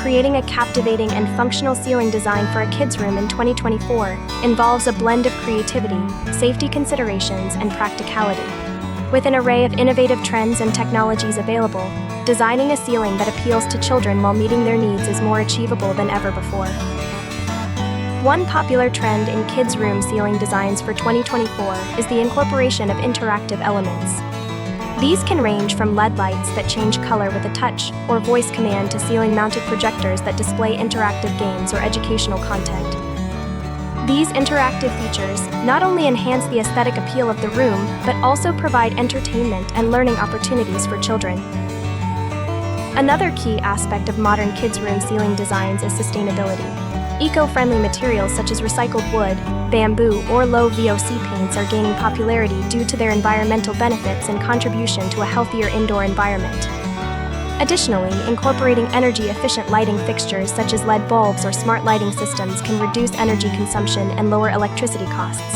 creating a captivating and functional ceiling design for a kid's room in 2024 involves a blend of creativity, safety considerations, and practicality. With an array of innovative trends and technologies available, designing a ceiling that appeals to children while meeting their needs is more achievable than ever before. One popular trend in kids' room ceiling designs for 2024 is the incorporation of interactive elements. These can range from LED lights that change color with a touch or voice command to ceiling-mounted projectors that display interactive games or educational content. These interactive features not only enhance the aesthetic appeal of the room, but also provide entertainment and learning opportunities for children. Another key aspect of modern kids' room ceiling designs is sustainability. Eco-friendly materials such as recycled wood, bamboo, or low VOC paints are gaining popularity due to their environmental benefits and contribution to a healthier indoor environment. Additionally, incorporating energy-efficient lighting fixtures such as LED bulbs or smart lighting systems can reduce energy consumption and lower electricity costs.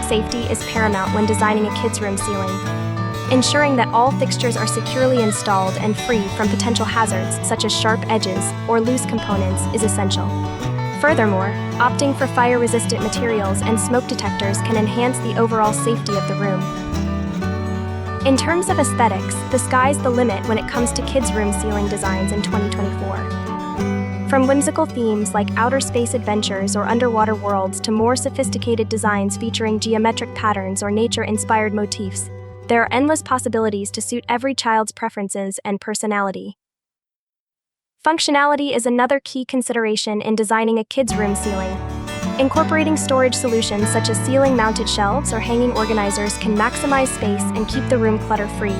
Safety is paramount when designing a kids' room ceiling. Ensuring that all fixtures are securely installed and free from potential hazards such as sharp edges or loose components is essential. Furthermore, opting for fire-resistant materials and smoke detectors can enhance the overall safety of the room. In terms of aesthetics, the sky's the limit when it comes to kids' room ceiling designs in 2024. From whimsical themes like outer space adventures or underwater worlds to more sophisticated designs featuring geometric patterns or nature-inspired motifs, there are endless possibilities to suit every child's preferences and personality. Functionality is another key consideration in designing a kids' room ceiling. Incorporating storage solutions such as ceiling-mounted shelves or hanging organizers can maximize space and keep the room clutter-free.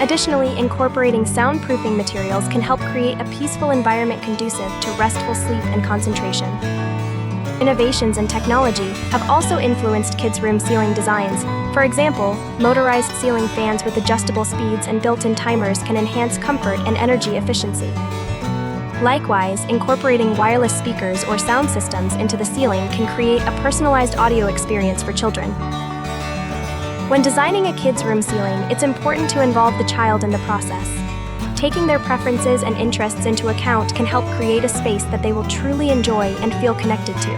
Additionally, incorporating soundproofing materials can help create a peaceful environment conducive to restful sleep and concentration. Innovations in technology have also influenced kids' room ceiling designs. For example, motorized ceiling fans with adjustable speeds and built-in timers can enhance comfort and energy efficiency. Likewise, incorporating wireless speakers or sound systems into the ceiling can create a personalized audio experience for children. When designing a kids' room ceiling, it's important to involve the child in the process. Taking their preferences and interests into account can help create a space that they will truly enjoy and feel connected to.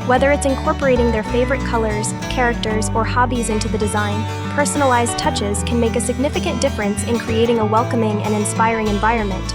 Whether it's incorporating their favorite colors, characters, or hobbies into the design, personalized touches can make a significant difference in creating a welcoming and inspiring environment.